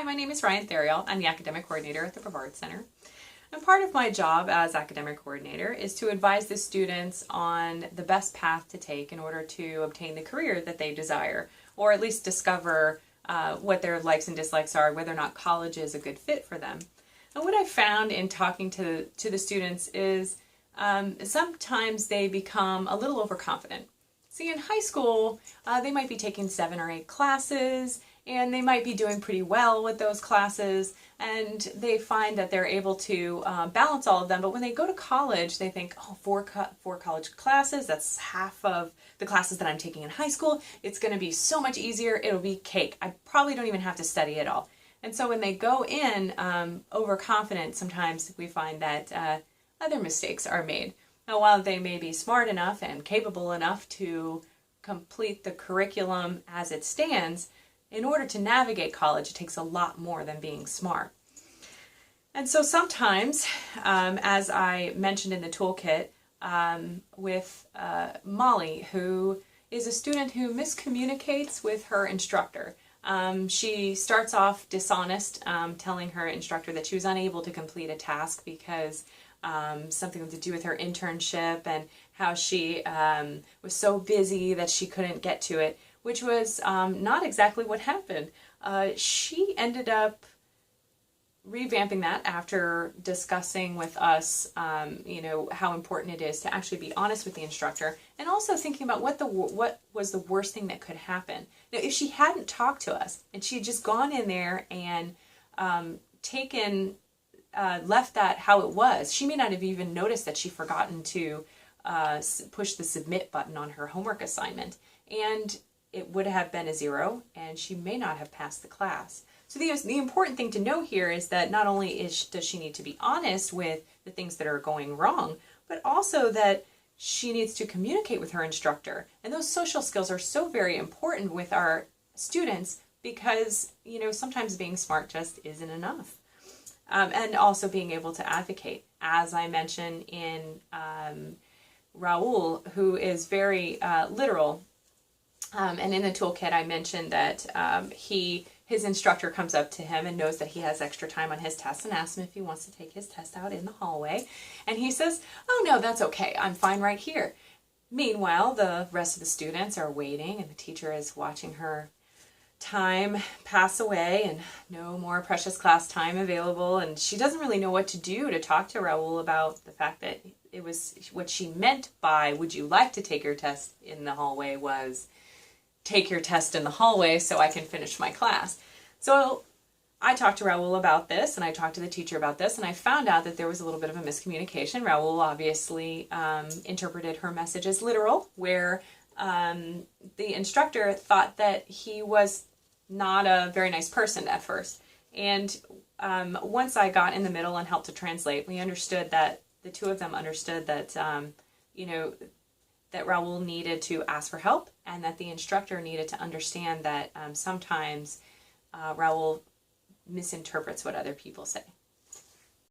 Hi, my name is Therriault. I'm the Academic Coordinator at the Brevard Center. And part of my job as Academic Coordinator is to advise the students on the best path to take in order to obtain the career that they desire, or at least discover what their likes and dislikes are, whether or not college is a good fit for them. And what I found in talking to the students is sometimes they become a little overconfident. See, in high school, they might be taking 7 or 8 classes, and they might be doing pretty well with those classes, and they find that they're able to balance all of them. But when they go to college, they think, oh, four college classes, that's half of the classes that I'm taking in high school. It's going to be so much easier. It'll be cake. I probably don't even have to study at all. And so when they go in overconfident, sometimes we find that other mistakes are made. Now, while they may be smart enough and capable enough to complete the curriculum as it stands, in order to navigate college, it takes a lot more than being smart. And so sometimes, as I mentioned in the toolkit, with Molly, who is a student who miscommunicates with her instructor. She starts off dishonest, telling her instructor that she was unable to complete a task because something to do with her internship and how she was so busy that she couldn't get to it, which was not exactly what happened. She ended up revamping that after discussing with us, how important it is to actually be honest with the instructor, and also thinking about what was the worst thing that could happen. Now, if she hadn't talked to us and she had just gone in there and left that how it was, she may not have even noticed that she'd forgotten to push the submit button on her homework assignment, and it would have been a 0, and she may not have passed the class. So the important thing to know here is that not only does she need to be honest with the things that are going wrong, but also that she needs to communicate with her instructor. And those social skills are so very important with our students because, sometimes being smart just isn't enough. And also being able to advocate. As I mentioned in Raoul, who is very literal, and in the toolkit I mentioned that his instructor comes up to him and knows that he has extra time on his test and asks him if he wants to take his test out in the hallway. And he says, oh no, that's okay, I'm fine right here. Meanwhile, the rest of the students are waiting and the teacher is watching her time pass away and no more precious class time available, and she doesn't really know what to do to talk to Raoul about the fact that it was what she meant by would you like to take your test in the hallway was take your test in the hallway so I can finish my class. So I talked to Raoul about this, and I talked to the teacher about this, and I found out that there was a little bit of a miscommunication. Raoul obviously interpreted her message as literal, where the instructor thought that he was not a very nice person at first. And once I got in the middle and helped to translate, we understood that the two of them understood that, that Raoul needed to ask for help, and that the instructor needed to understand that sometimes Raoul misinterprets what other people say.